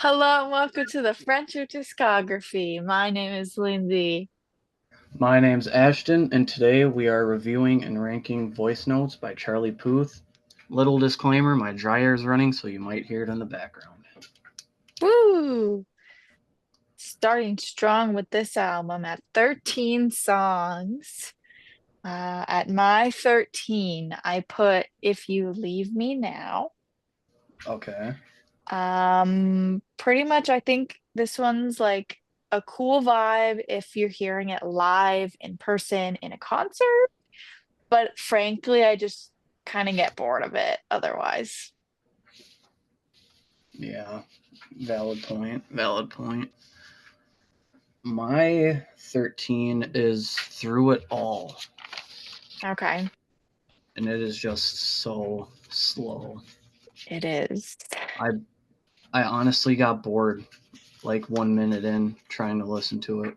Hello and welcome to the Friendship Discography. My name is Lindsay. My name's Ashton, and today we are reviewing and ranking Voicenotes by Charlie Puth. Little disclaimer, my dryer is running, so you might hear it in the background. Woo! Starting strong with this album at 13 songs. At my 13, I put If You Leave Me Now. Okay. Pretty much I think this one's like a cool vibe if you're hearing it live in person in a concert, but frankly, I just kind of get bored of it otherwise. Yeah, valid point. Valid point. My 13 is Through It All, Okay. and it is just so slow. It is. I I honestly got bored like 1 minute in trying to listen to it.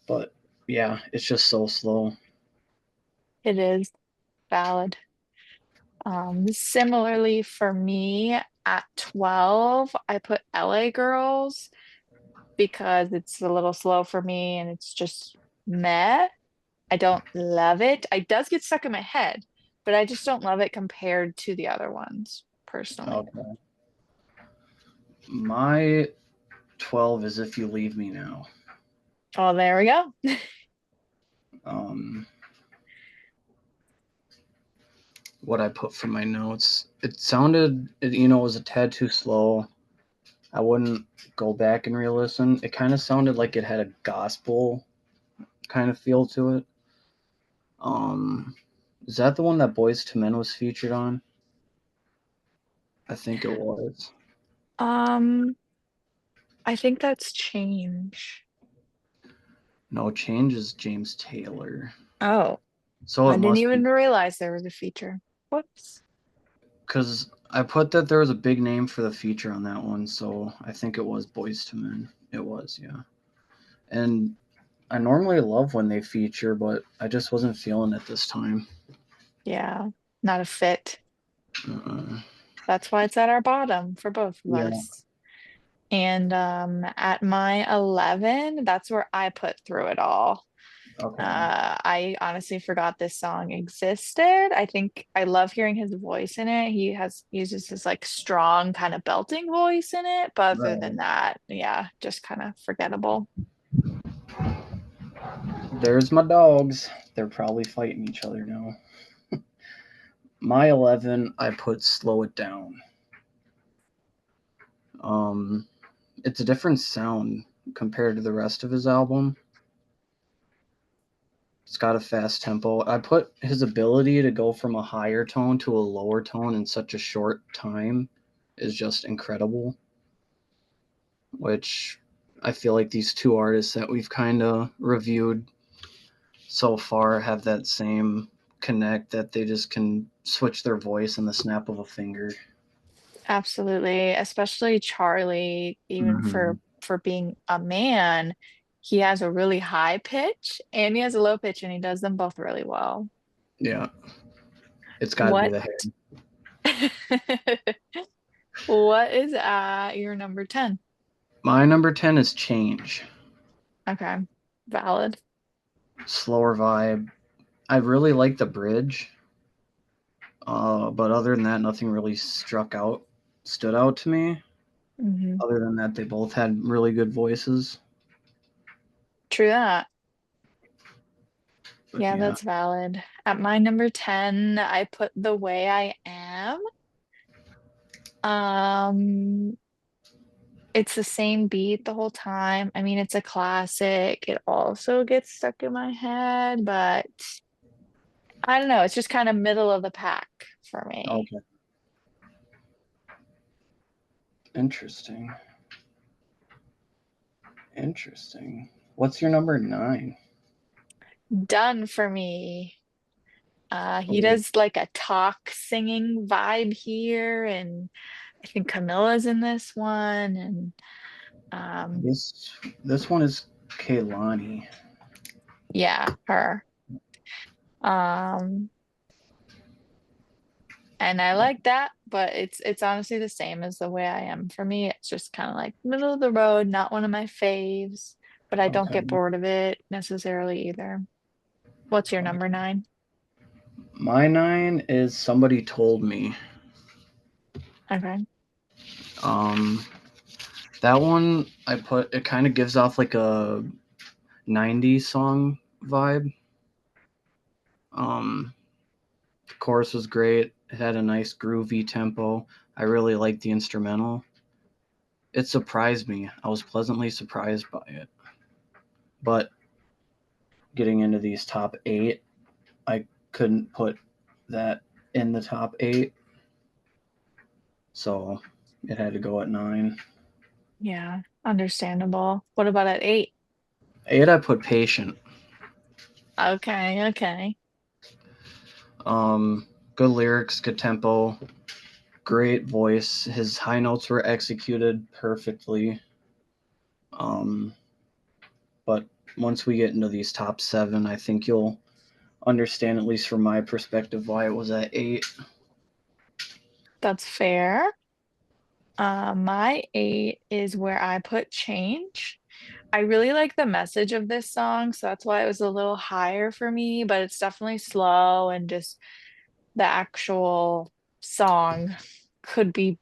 But yeah, it's just so slow. It is valid. Similarly for me, at 12, I put LA Girls because it's a little slow for me and it's just meh. I don't love it. It does get stuck in my head, but I just don't love it compared to the other ones, personally. Okay. My 12 is If You Leave Me Now. Oh, there we go. Um, what I put for my notes. It sounded, it was a tad too slow. I wouldn't go back and re-listen. It kind of sounded like it had a gospel kind of feel to it. Um, is that the one that Boys to Men was featured on? I think it was. Um, I think that's change. No, Change is James Taylor. Oh, So I it didn't must even be realize there was a feature. Whoops. because I put that there was a big name for the feature on that one, so I think it was Boys to Men. It was, yeah. And I normally love when they feature, but I just wasn't feeling it this time. Yeah, not a fit. Uh, That's why it's at our bottom for both of yeah. us. And at my 11, that's where I put Through It All. Okay. I honestly forgot this song existed. I think I love hearing his voice in it. He has uses his like strong kind of belting voice in it, but other than Right. that, yeah, just kind of forgettable. There's my dogs. They're probably fighting each other now. My 11, I put Slow It Down. Um, it's a different sound compared to the rest of his album. It's got a fast tempo. I put his ability to go from a higher tone to a lower tone in such a short time is just incredible, which I feel like these two artists that we've kind of reviewed so far have that same connect that they just can switch their voice in the snap of a finger. Absolutely, especially Charlie, even Hmm. for being a man, he has a really high pitch and he has a low pitch and he does them both really well. Yeah, it's got to be What the hair. what is at your number 10? My number 10 is Change. Okay, valid. Slower vibe. I really like the bridge, but other than that, nothing really stood out to me. Hmm. Other than that, they both had really good voices. True that. But Yeah, yeah, that's valid. At my number 10, I put The Way I Am. Um, it's the same beat the whole time. I mean, it's a classic. It also gets stuck in my head, but I don't know. It's just kind of middle of the pack for me. okay, interesting. Interesting. What's your number 9? Done for me. He Oh, does like a talk singing vibe here, and I think Camilla's in this one, and um, this one is Kaylani. yeah, her. Um, And I like that, but it's honestly the same as the way I am. For me, it's just kind of like middle of the road, not one of my faves, but I don't get Okay. bored of it necessarily either. What's your number nine? My nine is Somebody Told Me. Okay. Um, that one I put, it kind of gives off like a 90s song vibe. The chorus was great. It had a nice groovy tempo. I really liked the instrumental. It surprised me. I was pleasantly surprised by it. But getting into these top eight, I couldn't put that in the top eight, so it had to go at nine. Yeah, understandable. What about at eight? Eight, I put Patient. Okay, okay. Good lyrics, good tempo, great voice. His high notes were executed perfectly. Um, but once we get into these top seven, I think you'll understand, at least from my perspective, why it was at eight. That's fair. My eight is where I put Change. I really like the message of this song, so that's why it was a little higher for me, but it's definitely slow and just the actual song could be,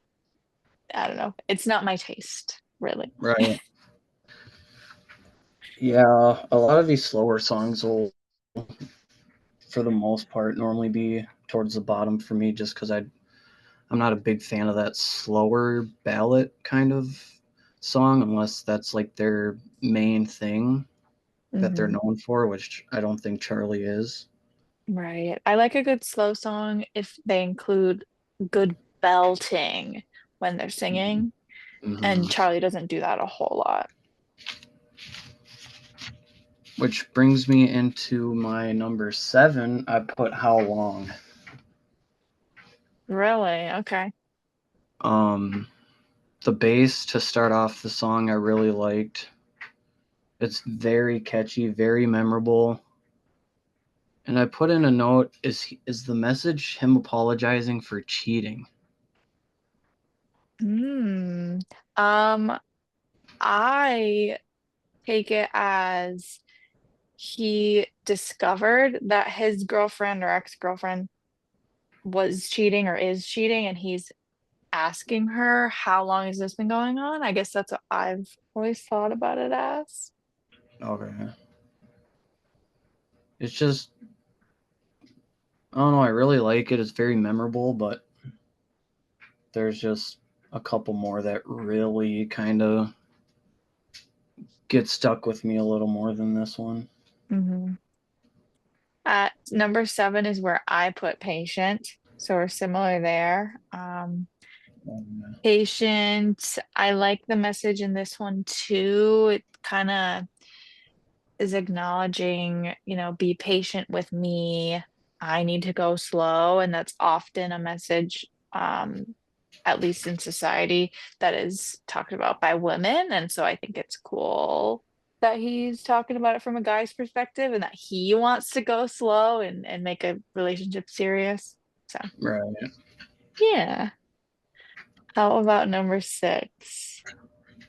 I don't know, it's not my taste, really. Right. Yeah, a lot of these slower songs will, for the most part, normally be towards the bottom for me, just because I'm not a big fan of that slower ballad kind of song, unless that's like their main thing that they're Hmm. known for, which I don't think Charlie is. Right. I like a good slow song if they include good belting when they're singing, Hmm. and Charlie doesn't do that a whole lot. Which brings me into my number seven. I put How Long. Really? Okay. Um, the bass to start off the song I really liked. It's very catchy, very memorable. And I put in a note: is the message him apologizing for cheating? Hmm. Um, I take it as he discovered that his girlfriend or ex-girlfriend was cheating or is cheating, and he's asking her, how long has this been going on? I guess that's what I've always thought about it as. Okay. It's just, I don't know, I really like it. It's very memorable, but there's just a couple more that really kind of get stuck with me a little more than this one. Hmm. At number seven is where I put patient. So we're similar there. Patient, I like the message in this one too. It kind of is acknowledging, be patient with me. I need to go slow. And that's often a message, at least in society, that is talked about by women. And so I think it's cool that he's talking about it from a guy's perspective and that he wants to go slow and make a relationship serious. So, Right. yeah. How about number six?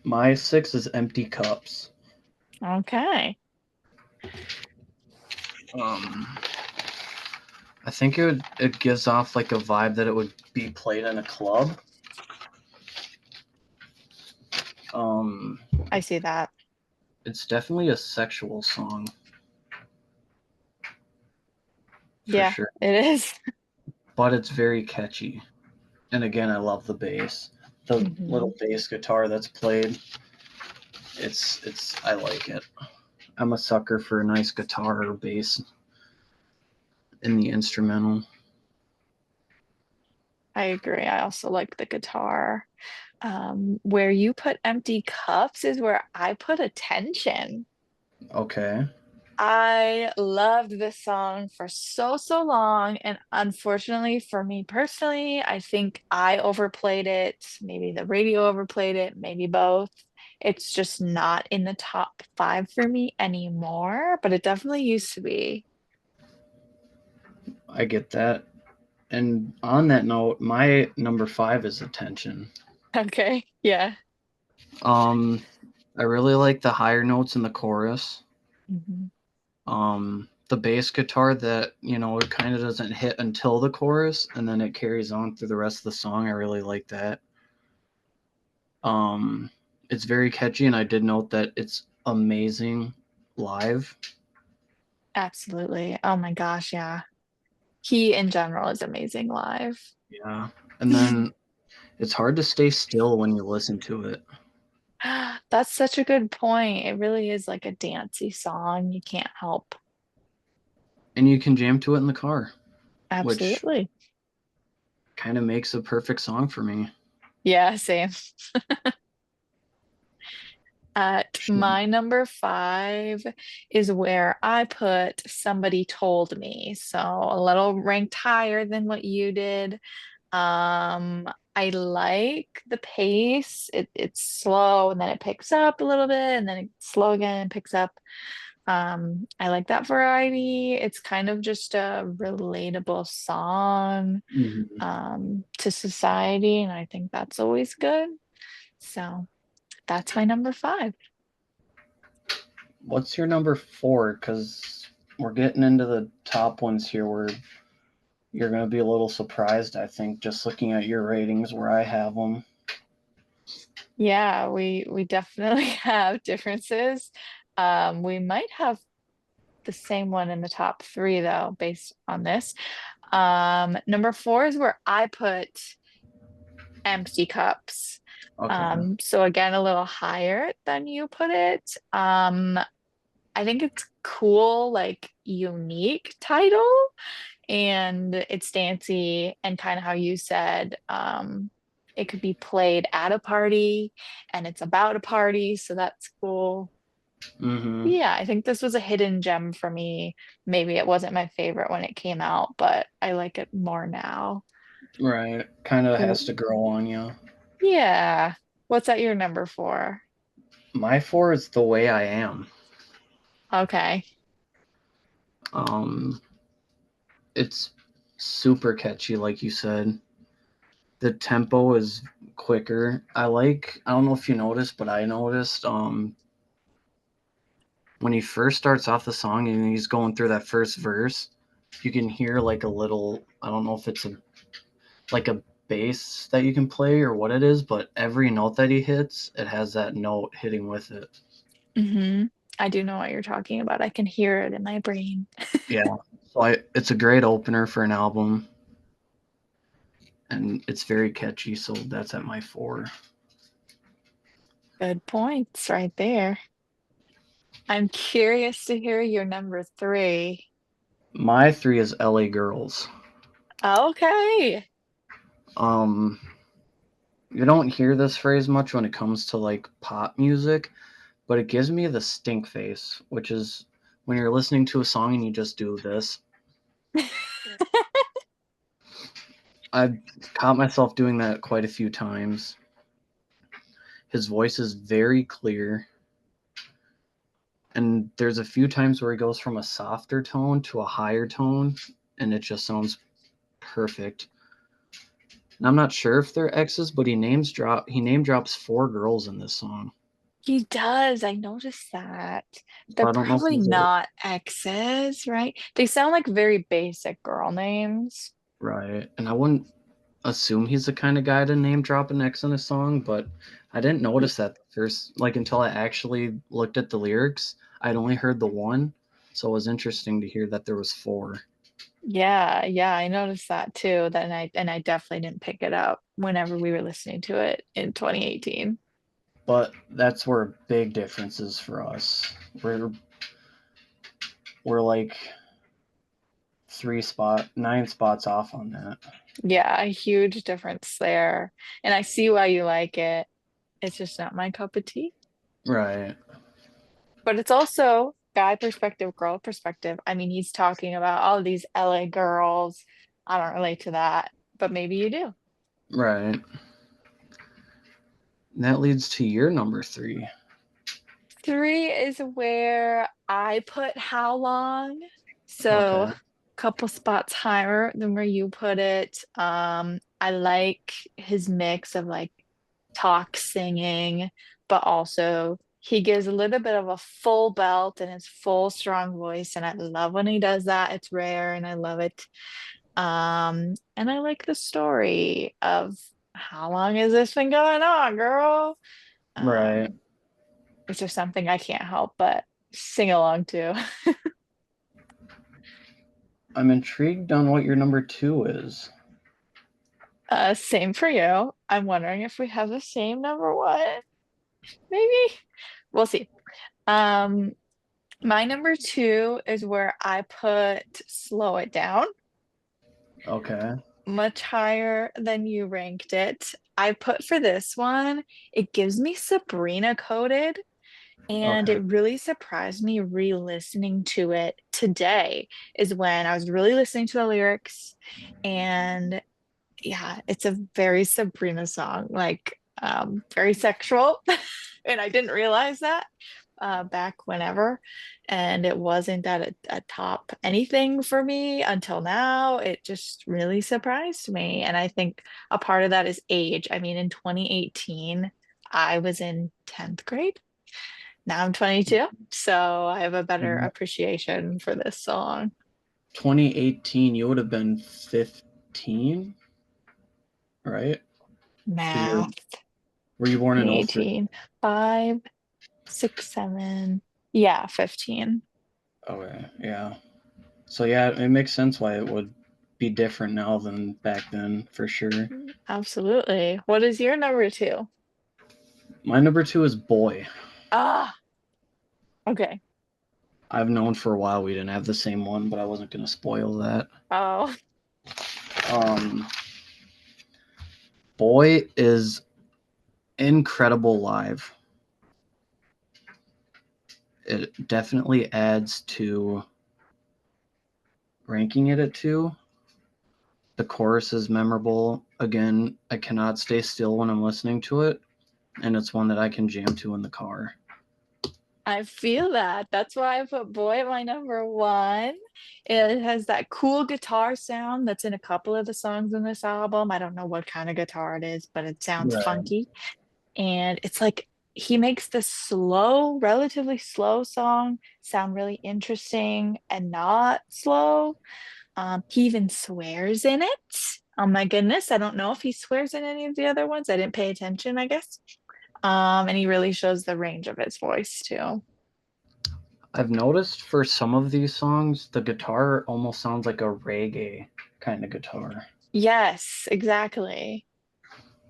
My six is Empty Cups. Okay. Um, I think it gives off like a vibe that it would be played in a club. Um, I see that. it's definitely a sexual song for Yeah, sure, it is. but it's very catchy. And again, I love the bass. The Mhm. little bass guitar that's played. It's I like it. I'm a sucker for a nice guitar or bass in the instrumental. I agree. I also like the guitar. Where you put empty cups is where I put attention. Okay. I loved this song for so, so long. And unfortunately, for me personally, I think I overplayed it. Maybe the radio overplayed it, maybe both. It's just not in the top five for me anymore, but it definitely used to be. I get that. And on that note, my number 5 is Attention. Okay. Yeah. Um, I really like the higher notes in the chorus. Hmm. The bass guitar that, it kind of doesn't hit until the chorus and then it carries on through the rest of the song. I really like that. Um, it's very catchy, and I did note that it's amazing live. Absolutely. Oh my gosh, yeah. He in general is amazing live. Yeah. And then it's hard to stay still when you listen to it. That's such a good point. It really is like a dancey song. You can't help. And you can jam to it in the car, which Absolutely. kind of makes a perfect song for me. Yeah, same. At my number 5 is where I put Somebody Told Me. So a little ranked higher than what you did. I like the pace. It's slow and then it picks up a little bit and then it's slow again and picks up. I like that variety. It's kind of just a relatable song Mhm. to society, and I think that's always good. So that's my number 5. What's your number 4? Because we're getting into the top ones here where you're going to be a little surprised, I think, just looking at your ratings where I have them. Yeah, we definitely have differences. We might have the same one in the top 3 though, based on this. Number 4 is where I put Empty Cups. Okay. So again, a little higher than you put it. I think it's cool, like unique title, and it's dancey and kind of how you said, it could be played at a party and it's about a party, so that's cool. Mm-hmm. Yeah, I think this was a hidden gem for me. Maybe it wasn't my favorite when it came out, but I like it more now. Right. Kind of W- has to grow on you. Yeah. What's at your number 4? My 4 is The Way I Am. Okay. Um, it's super catchy, like you said. The tempo is quicker. I don't know if you noticed, but I noticed when he first starts off the song and he's going through that first verse, you can hear like a little, I don't know if it's like a bass that you can play or what it is, but every note that he hits, it has that note hitting with it. Hmm. I do know what you're talking about. I can hear it in my brain. Yeah. So it's a great opener for an album and it's very catchy, so that's at my 4. Good points right there. I'm curious to hear your number 3. My 3 is LA Girls. Okay. Um you don't hear this phrase much when it comes to like pop music, but it gives me the stink face, which is when you're listening to a song and you just do this. I've caught myself doing that quite a few times. His voice is very clear, and there's a few times where he goes from a softer tone to a higher tone, and it just sounds perfect. And I'm not sure if they're exes, but he name drops 4 girls in this song. He does. I noticed that. They're So I don't know if probably those are not exes, right? They sound like very basic girl names. right. And I wouldn't assume he's the kind of guy to name drop an ex in a song, but I didn't Y- notice that first, like until I actually looked at the lyrics. I'd only heard the one, so it was interesting to hear that there was 4. Yeah, yeah, I noticed that too. That and I definitely didn't pick it up whenever we were listening to it in 2018. But that's where big differences for us. We're like 9 spots off on that. Yeah, a huge difference there. And I see why you like it. It's just not my cup of tea. Right, But it's also guy perspective, girl perspective. I mean, he's talking about all these LA girls. I don't relate to that, but maybe you do. right. And that leads to your number 3. 3 is where I put how long. So Okay. couple spots higher than where you put it. I like his mix of like talk singing, but also he gives a little bit of a full belt and his full strong voice, and I love when he does that. It's rare and I love it. And I like the story of how long has this been going on, girl? Right. Um, which is something I can't help but sing along to. I'm intrigued on what your number two is. Same for you. I'm wondering if we have the same number one. Maybe. We'll see. Um, my number two is where I put Slow It Down, Okay. much higher than you ranked it. I put for this one, it gives me Sabrina coded, and Okay. it really surprised me re-listening to it today, is when I was really listening to the lyrics. And yeah, it's a very Sabrina song, like very sexual. And I didn't realize that back whenever. And it wasn't at a top anything for me until now. It just really surprised me. And I think a part of that is age. I mean, in 2018, I was in 10th grade. Now I'm 22, so I have a better Mhm. appreciation for this song. 2018, you would have been 15, right? Because Math, were you born in '03? 2018, 5, 6, 7, yeah, 15. Okay, yeah. So yeah, it makes sense why it would be different now than back then, for sure. Absolutely. What is your number two? My number two is Boy. Ah, okay. I've known for a while we didn't have the same one, but I wasn't gonna spoil that. Oh, Um, Boy is incredible live. It definitely adds to ranking it at two. The chorus is memorable. Again, I cannot stay still when I'm listening to it, and it's one that I can jam to in the car. I feel that. That's why I put Boy at my number one. It has that cool guitar sound that's in a couple of the songs in this album. I don't know what kind of guitar it is, but it sounds Right. funky. And it's like he makes this slow, relatively slow song sound really interesting and not slow. He even swears in it. Oh my goodness. I don't know if he swears in any of the other ones. I didn't pay attention, I guess. And he really shows the range of his voice too. I've noticed for some of these songs, the guitar almost sounds like a reggae kind of guitar, Yes, exactly.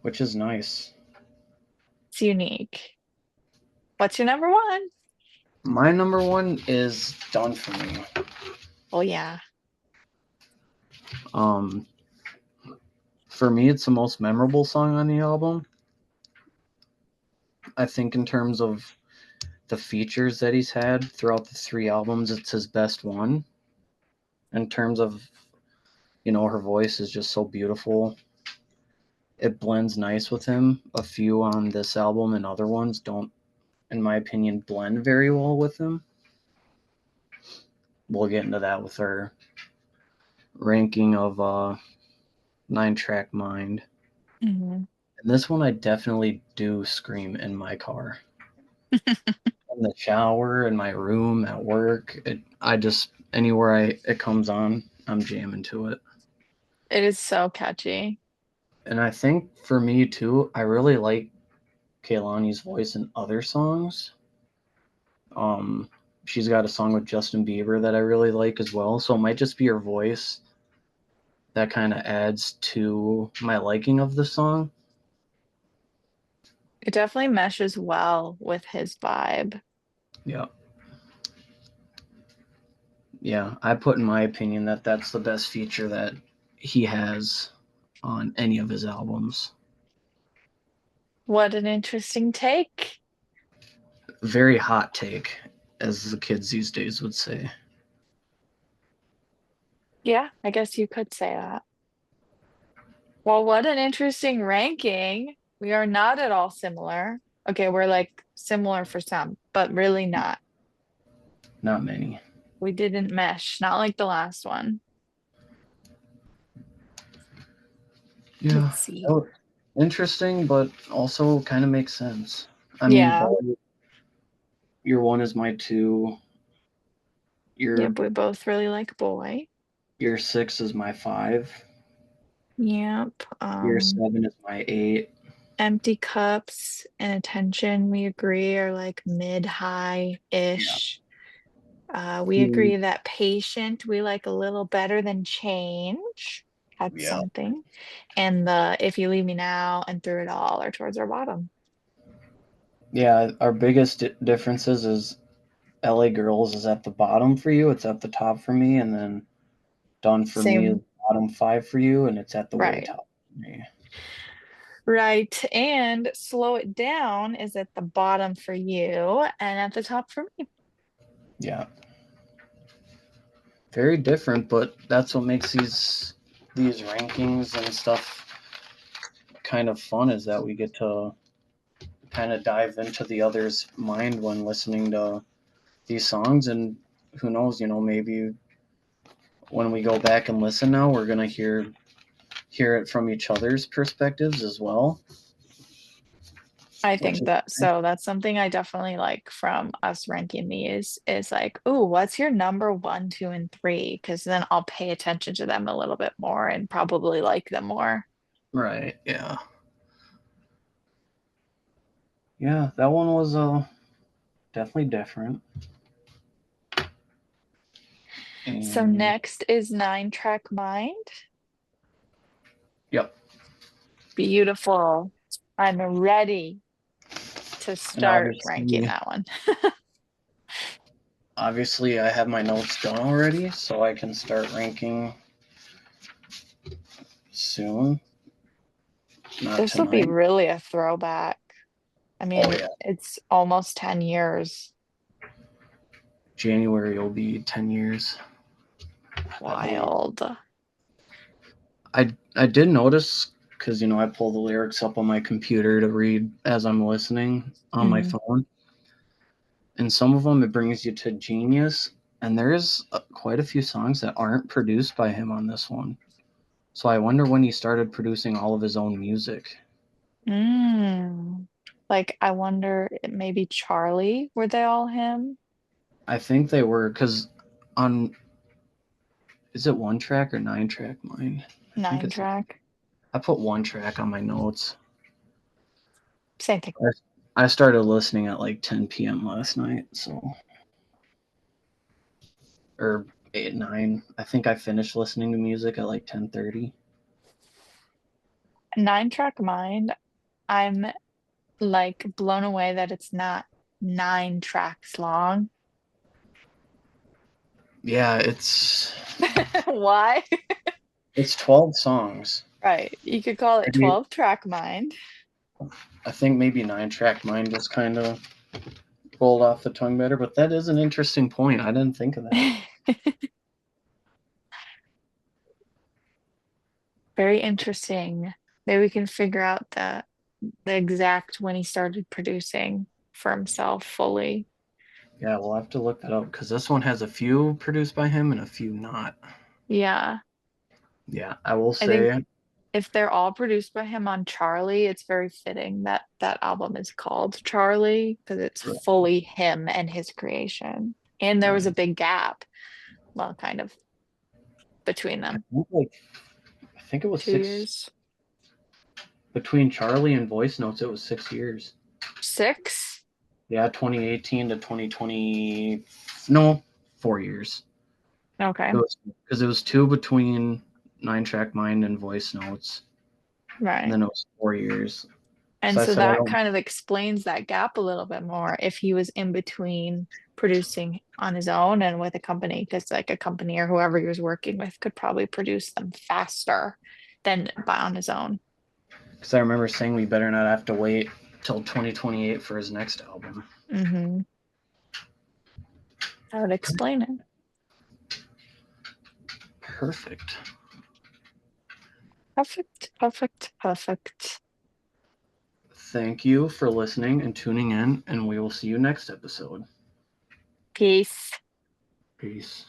which is nice. It's unique. What's your number one? My number one is Done For Me. Oh yeah. Um, for me, it's the most memorable song on the album. I think in terms of the features that he's had throughout the three albums, it's his best one. In terms of, her voice is just so beautiful. It blends nice with him. A few on this album and other ones don't, in my opinion, blend very well with him. We'll get into that with our ranking of Nine Track Mind. Mhm. And this one I definitely do scream in my car. In the shower, in my room, at work. I just anywhere it comes on, I'm jamming to it. It is so catchy. And I think for me too, I really like Kehlani's voice in other songs. Um, she's got a song with Justin Bieber that I really like as well. So it might just be her voice that kind of adds to my liking of the song. It definitely meshes well with his vibe. Yeah. Yeah, I put in my opinion that that's the best feature that he has on any of his albums. What an interesting take. Very hot take, as the kids these days would say. Yeah, I guess you could say that. Well, what an interesting ranking. We are not at all similar. Okay, we're like similar for some, but really not. Not many. We didn't mesh, not like the last one. Yeah. Let's see. Oh, interesting, but also kind of makes sense. I mean, Yeah. boy, your one is my two. Your Yep, we both really like boy. your six is my five. Yep. Your seven is my eight. Empty cups and attention, we agree, are like Yeah. mid-high-ish. We Mm, agree that patient we like a little better than change. That's yeah. something. And the if you leave me now and through it all are towards our bottom. Yeah. Our biggest differences is LA Girls is at the bottom for you. It's at the top for me, and then Done for Me is Same, bottom five for you, and it's at the way right. top for me. Right. And slow it down is at the bottom for you and at the top for me. Yeah. Very different, but that's what makes these rankings and stuff kind of fun is that we get to kind of dive into the other's mind when listening to these songs, and who knows, maybe when we go back and listen now we're going to hear it from each other's perspectives as well, I which think is that nice. so that's something I definitely like from us ranking these is like, oh, what's your number one, two, and three? Because then I'll pay attention to them a little bit more and probably like them more. Right, yeah. Yeah, that one was definitely different. So And next is Nine Track Mind. yep. Beautiful. I'm ready to And start ranking obviously that one. obviously I have my notes done already, so I can start ranking soon, not This will be tonight. really a throwback. I Oh mean, yeah. it's almost 10 years. January will be 10 years, I believe. Wild. I did notice because I pull the lyrics up on my computer to read as I'm listening on my Mhm. phone, and some of them it brings you to Genius, and there's quite a few songs that aren't produced by him on this one. So I wonder when he started producing all of his own music. Mm. Like, I wonder, maybe Charlie, were they all him? I think they were because on is it one track or nine track mine? I think Nine it's track. I put one track on my notes. Same thing. I started listening at like 10 p.m. last night, so or 8 9. I think I finished listening to music at like 10:30. Nine track mind. I'm like blown away that it's not 9 tracks long. Yeah, it's Why? it's 12 songs. Right. You could call it Maybe 12 track mind. I think maybe 9 track mine just kind of rolled off the tongue better, but that is an interesting point. I didn't think of that. Very interesting. Maybe we can figure out the exact when he started producing for himself fully. Yeah, we'll have to look that up because this one has a few produced by him and a few not. Yeah. Yeah, I will I think say, if they're all produced by him on Charlie, it's very fitting that that album is called Charlie because it's right, fully him and his creation. And there was a right. big gap, well, kind of between them. I think it was Two six years. between Charlie and Voice Notes. It was 6 years. 6? Yeah, 2018 to 2020. No, 4 years. Okay. It was because it was two between 9 track mind and Voice Notes, and Right. then it was 4 years. And So I so said I that don't. kind of explains that gap a little bit more if he was in between producing on his own and with a company, because like a company or whoever he was working with could probably produce them faster than by on his own. Because I remember saying we better not have to wait till 2028 for his next album. Hmm. That would explain it. Perfect. Perfect, perfect, perfect. Thank you for listening and tuning in, and we will see you next episode. Peace. Peace.